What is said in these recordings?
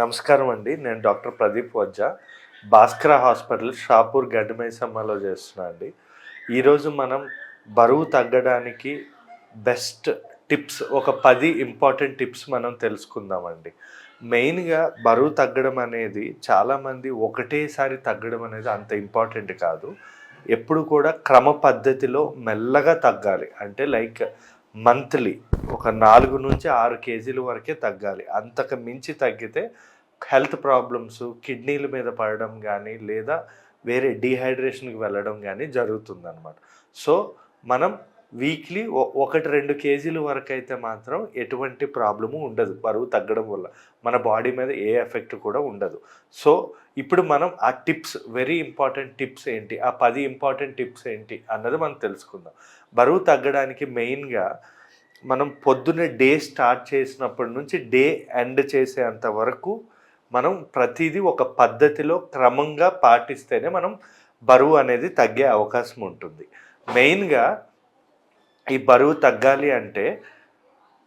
నమస్కారం అండి. నేను డాక్టర్ ప్రదీప్ వజ్జా, భాస్కర హాస్పిటల్ షాపూర్ గడ్డిమైసమ్మలో చేస్తున్నా అండి. ఈరోజు మనం బరువు తగ్గడానికి బెస్ట్ టిప్స్, ఒక 10 ఇంపార్టెంట్ టిప్స్ మనం తెలుసుకుందామండి. మెయిన్గా బరువు తగ్గడం అనేది చాలామంది ఒకటేసారి తగ్గడం అనేది అంత ఇంపార్టెంట్ కాదు. ఎప్పుడు కూడా క్రమ పద్ధతిలో మెల్లగా తగ్గాలి. అంటే లైక్ మంత్లీ ఒక 4 నుంచి 6 కేజీల వరకే తగ్గాలి. అంతకు మించి తగ్గితే హెల్త్ ప్రాబ్లమ్స్, కిడ్నీల మీద పడడం కానీ లేదా వేరే డీహైడ్రేషన్కి వెళ్ళడం కానీ జరుగుతుందన్నమాట. సో మనం వీక్లీ 1-2 కేజీల వరకు అయితే మాత్రం ఎటువంటి ప్రాబ్లము ఉండదు. బరువు తగ్గడం వల్ల మన బాడీ మీద ఏ ఎఫెక్ట్ కూడా ఉండదు. సో ఇప్పుడు మనం ఆ టిప్స్, వెరీ ఇంపార్టెంట్ టిప్స్ ఏంటి, ఆ 10 ఇంపార్టెంట్ టిప్స్ ఏంటి అన్నది మనం తెలుసుకుందాం. బరువు తగ్గడానికి మెయిన్గా మనం పొద్దున్నే డే స్టార్ట్ చేసినప్పటి నుంచి డే ఎండ్ చేసేంత వరకు మనం ప్రతిదీ ఒక పద్ధతిలో క్రమంగా పాటిస్తేనే మనం బరువు అనేది తగ్గే అవకాశం ఉంటుంది. మెయిన్గా ఈ బరువు తగ్గాలి అంటే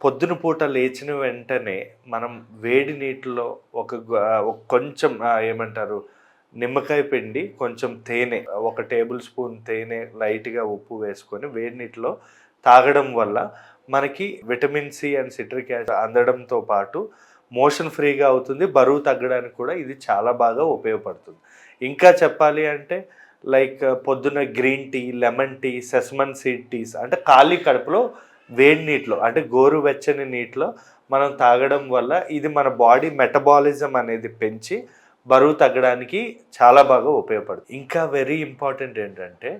పొద్దున పూట లేచిన వెంటనే మనం వేడి నీటిలో కొంచెం ఏమంటారు, నిమ్మకాయ పిండి, కొంచెం తేనె, 1 టేబుల్ స్పూన్ తేనె, లైట్గా ఉప్పు వేసుకొని వేడి నీటిలో తాగడం వల్ల మనకి vitamin C and citric acid అందడంతో పాటు మోషన్ ఫ్రీగా అవుతుంది. బరువు తగ్గడానికి కూడా ఇది చాలా బాగా ఉపయోగపడుతుంది. ఇంకా చెప్పాలి అంటే లైక్ పొద్దున్న green tea, lemon tea, sesame seed teas, అంటే ఖాళీ కడుపులో వేడి నీటిలో, అంటే గోరువెచ్చని నీటిలో మనం తాగడం వల్ల ఇది మన బాడీ మెటబాలిజం అనేది పెంచి బరువు తగ్గడానికి చాలా బాగా ఉపయోగపడుతుంది. ఇంకా వెరీ ఇంపార్టెంట్ ఏంటంటే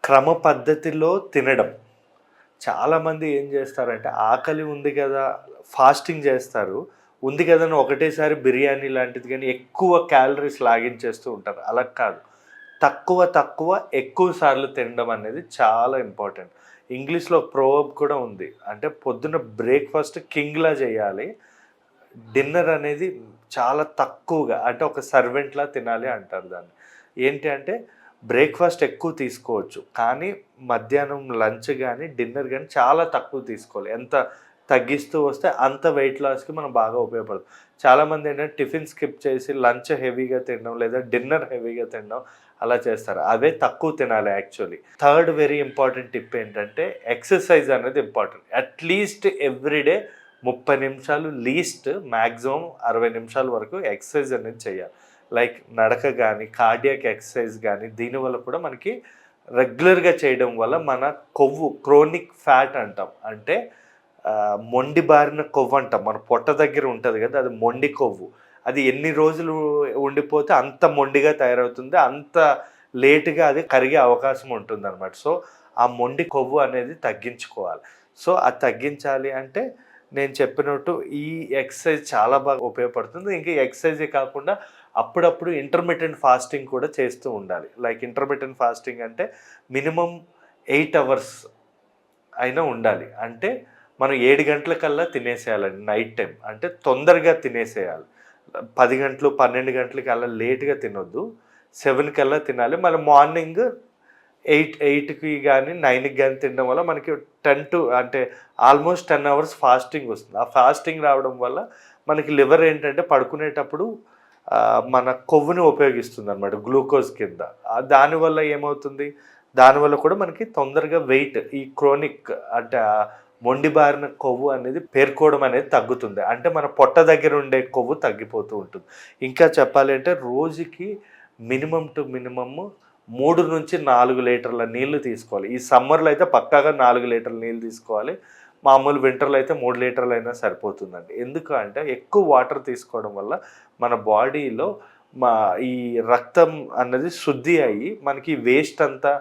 క్రమ పద్ధతిలో తినడం. చాలామంది ఏం చేస్తారంటే ఆకలి ఉంది కదా, ఫాస్టింగ్ చేస్తారు, ఉంది కదా అని ఒకటేసారి బిర్యానీ లాంటిది కానీ ఎక్కువ క్యాలరీస్ లాగించేస్తూ ఉంటారు. అలా కాదు, తక్కువ ఎక్కువ సార్లు తినడం అనేది చాలా ఇంపార్టెంట్. ఇంగ్లీష్లో ప్రోవర్బ్ కూడా ఉంది, అంటే పొద్దున్న బ్రేక్ఫాస్ట్ కింగ్లా చేయాలి, డిన్నర్ అనేది చాలా తక్కువగా, అంటే ఒక సర్వెంట్లా తినాలి అంటారు దాన్ని. ఏంటి అంటే బ్రేక్ఫాస్ట్ ఎక్కువ తీసుకోవచ్చు, కానీ మధ్యాహ్నం లంచ్ కానీ డిన్నర్ కానీ చాలా తక్కువ తీసుకోవాలి. ఎంత తగ్గిస్తూ వస్తే అంత వెయిట్ లాస్కి మనం బాగా ఉపయోగపడుతుంది. చాలామంది ఏంటంటే టిఫిన్ స్కిప్ చేసి లంచ్ హెవీగా తినడం లేదా డిన్నర్ హెవీగా తినడం అలా చేస్తారు. అవే తక్కువ తినాలి actually. Third very important tip ఏంటంటే ఎక్సర్సైజ్ అనేది ఇంపార్టెంట్. అట్లీస్ట్ ఎవ్రీడే 30 నిమిషాలు, లీస్ట్ మ్యాక్సిమం 60 నిమిషాల వరకు ఎక్సర్సైజ్ అనేది చేయాలి. లైక్ నడక కానీ, కార్డియాక్ ఎక్సర్సైజ్ కానీ. దీనివల్ల కూడా మనకి రెగ్యులర్గా చేయడం వల్ల మన కొవ్వు, క్రోనిక్ ఫ్యాట్ అంటాం, అంటే మొండి బారిన కొవ్వు అంటాం, మన పొట్ట దగ్గర ఉంటుంది కదా, అది మొండి కొవ్వు. అది ఎన్ని రోజులు ఉండిపోతే అంత మొండిగా తయారవుతుంది, అంత లేటుగా అది కరిగే అవకాశం ఉంటుంది అనమాట. సో ఆ మొండి కొవ్వు అనేది తగ్గించుకోవాలి. సో అది తగ్గించాలి అంటే నేను చెప్పినట్టు ఈ ఎక్సర్సైజ్ చాలా బాగా ఉపయోగపడుతుంది. ఇంకా ఎక్సర్సైజే కాకుండా అప్పుడప్పుడు ఇంటర్మిటెంట్ ఫాస్టింగ్ కూడా చేస్తూ ఉండాలి. లైక్ ఇంటర్మిటెంట్ ఫాస్టింగ్ అంటే మినిమం 8 అవర్స్ అయినా ఉండాలి. అంటే మనం 7 గంటలకల్లా తినేసేయాలండి నైట్ టైం, అంటే తొందరగా తినేసేయాలి. 10 గంటలు 12 గంటలకి అలా లేట్గా తినొద్దు, 7 కల్లా తినాలి. మళ్ళీ మార్నింగ్ 8కి కానీ 9కి కానీ తినడం వల్ల మనకి 10 అంటే ఆల్మోస్ట్ 10 అవర్స్ ఫాస్టింగ్ వస్తుంది. ఆ ఫాస్టింగ్ రావడం వల్ల మనకి లివర్ ఏంటంటే పడుకునేటప్పుడు మన కొవ్వుని ఉపయోగిస్తుంది అనమాట గ్లూకోజ్ కింద. దానివల్ల ఏమవుతుంది, దానివల్ల కూడా మనకి తొందరగా వెయిట్, ఈ క్రోనిక్ అంటే మొండిబారిన కొవ్వు అనేది పేర్కోవడం అనేది తగ్గుతుంది. అంటే మన పొట్ట దగ్గర ఉండే కొవ్వు తగ్గిపోతూ ఉంటుంది. ఇంకా చెప్పాలి అంటే రోజుకి మినిమం టు మినిమమ్ 3 నుంచి 4 లీటర్ల నీళ్లు తీసుకోవాలి. ఈ సమ్మర్లో అయితే పక్కాగా 4 లీటర్ల నీళ్ళు తీసుకోవాలి. మామూలు వింటర్లో అయితే 3 లీటర్లు అయినా సరిపోతుందండి. ఎందుకు అంటే ఎక్కువ వాటర్ తీసుకోవడం వల్ల మన బాడీలో ఈ రక్తం అన్నది శుద్ధి అయ్యి మనకి వేస్ట్ అంతా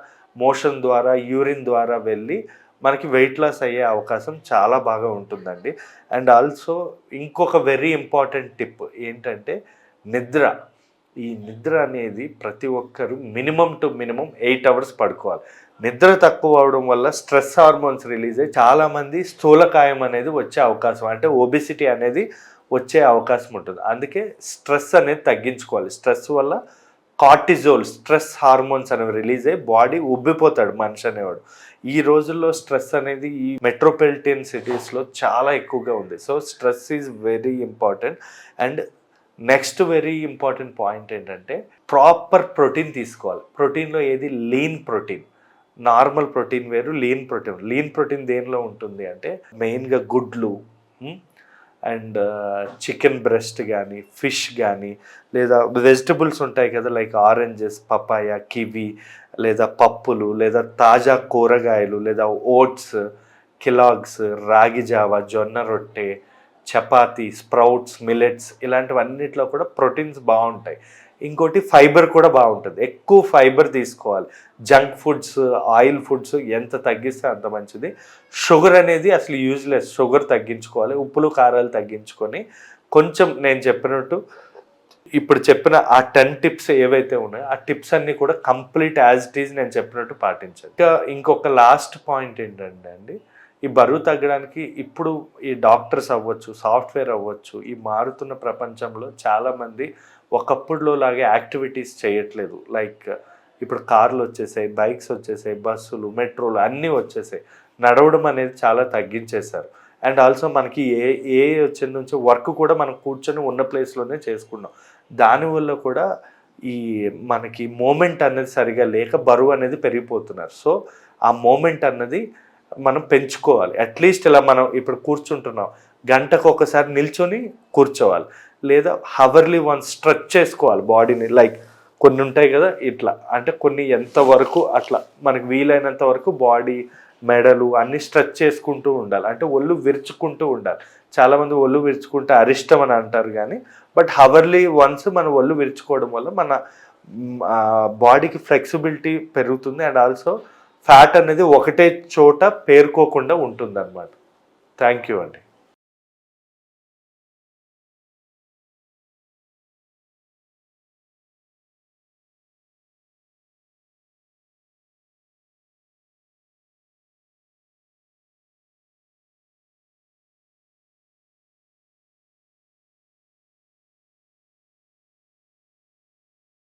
మోషన్ ద్వారా, యూరిన్ ద్వారా వెళ్ళి మనకి వెయిట్ లాస్ అయ్యే అవకాశం చాలా బాగా ఉంటుందండి. అండ్ ఆల్సో ఇంకొక వెరీ ఇంపార్టెంట్ టిప్ ఏంటంటే నిద్ర. ఈ నిద్ర అనేది ప్రతి ఒక్కరు మినిమం టు మినిమం 8 అవర్స్ పడుకోవాలి. నిద్ర తక్కువ అవడం వల్ల స్ట్రెస్ హార్మోన్స్ రిలీజ్ అయ్యి చాలామంది స్థూలకాయం అనేది వచ్చే అవకాశం, అంటే ఒబిసిటీ అనేది వచ్చే అవకాశం ఉంటుంది. అందుకే స్ట్రెస్ అనేది తగ్గించుకోవాలి. స్ట్రెస్ వల్ల కార్టిజోల్, స్ట్రెస్ హార్మోన్స్ అనేవి రిలీజ్ అయ్యి బాడీ ఉబ్బిపోతాడు మనిషి అనేవాడు. ఈ రోజుల్లో స్ట్రెస్ అనేది ఈ మెట్రోపాలిటన్ సిటీస్లో చాలా ఎక్కువగా ఉంది. So stress is very important. And next very important point ఏంటంటే ప్రాపర్ ప్రోటీన్ తీసుకోవాలి. ప్రోటీన్లో ఏది లీన్ ప్రోటీన్, నార్మల్ ప్రోటీన్ వేరు, లీన్ ప్రోటీన్ దేనిలో ఉంటుంది అంటే మెయిన్గా గుడ్లు అండ్ చికెన్ బ్రెస్ట్ కానీ, ఫిష్ కానీ, లేదా వెజిటబుల్స్ ఉంటాయి కదా లైక్ ఆరెంజెస్, పపాయ, కివి, లేదా పప్పులు, లేదా తాజా కూరగాయలు, లేదా ఓట్స్, కిలాగ్స్, రాగి జావా, జొన్న రొట్టె, చపాతీ, స్ప్రౌట్స్, మిల్లెట్స్, ఇలాంటివన్నిట్లో కూడా ప్రోటీన్స్ బాగుంటాయి. ఇంకోటి ఫైబర్ కూడా బాగుంటుంది. ఎక్కువ ఫైబర్ తీసుకోవాలి. జంక్ ఫుడ్స్, ఆయిల్ ఫుడ్స్ ఎంత తగ్గిస్తే అంత మంచిది. షుగర్ అనేది అసలు యూజ్లెస్, షుగర్ తగ్గించుకోవాలి. ఉప్పులు కారాలు తగ్గించుకొని కొంచెం నేను చెప్పినట్టు ఇప్పుడు చెప్పిన ఆ 10 టిప్స్ ఏవైతే ఉన్నాయో ఆ టిప్స్ అన్నీ కూడా కంప్లీట్ యాజ్ ఇట్ ఈజ్ నేను చెప్పినట్టు పాటించాలి. ఇంకొక లాస్ట్ పాయింట్ ఏంటంటే అండి, ఈ బరువు తగ్గడానికి ఇప్పుడు ఈ డాక్టర్స్ అవ్వచ్చు, సాఫ్ట్వేర్ అవ్వచ్చు, ఈ మారుతున్న ప్రపంచంలో చాలామంది ఒకప్పుడులో లాగే యాక్టివిటీస్ చేయట్లేదు. లైక్ ఇప్పుడు కార్లు వచ్చేసాయి, బైక్స్ వచ్చేసాయి, బస్సులు, మెట్రోలు అన్నీ వచ్చేసాయి. నడవడం అనేది చాలా తగ్గించేశారు. అండ్ ఆల్సో మనకి ఏ వచ్చిన నుంచి వర్క్ కూడా మనం కూర్చొని ఉన్న ప్లేస్లోనే చేసుకున్నాం. దానివల్ల కూడా ఈ మనకి మూమెంట్ అనేది సరిగా లేక బరువు అనేది పెరిగిపోతున్నారు. సో ఆ మూమెంట్ అన్నది మనం పెంచుకోవాలి. అట్లీస్ట్ ఇలా మనం ఇప్పుడు కూర్చుంటున్నాం, గంటకు ఒకసారి నిల్చొని కూర్చోవాలి, లేదా హవర్లీ వన్స్ స్ట్రెచ్ చేసుకోవాలి బాడీని. లైక్ కొన్ని ఉంటాయి కదా ఇట్లా, అంటే కొన్ని ఎంతవరకు అట్లా మనకు వీలైనంత వరకు బాడీ, మెడలు అన్నీ స్ట్రెచ్ చేసుకుంటూ ఉండాలి. అంటే ఒళ్ళు విరుచుకుంటూ ఉండాలి. చాలామంది ఒళ్ళు విరుచుకుంటే అరిష్టం అని అంటారు, కానీ బట్ హవర్లీ వన్స్ మన ఒళ్ళు విరుచుకోవడం వల్ల మన బాడీకి ఫ్లెక్సిబిలిటీ పెరుగుతుంది. అండ్ ఆల్సో ఫ్యాట్ అనేది ఒకటే చోట పేరుకోకుండా ఉంటుంది అన్నమాట. థ్యాంక్ యూ అండి.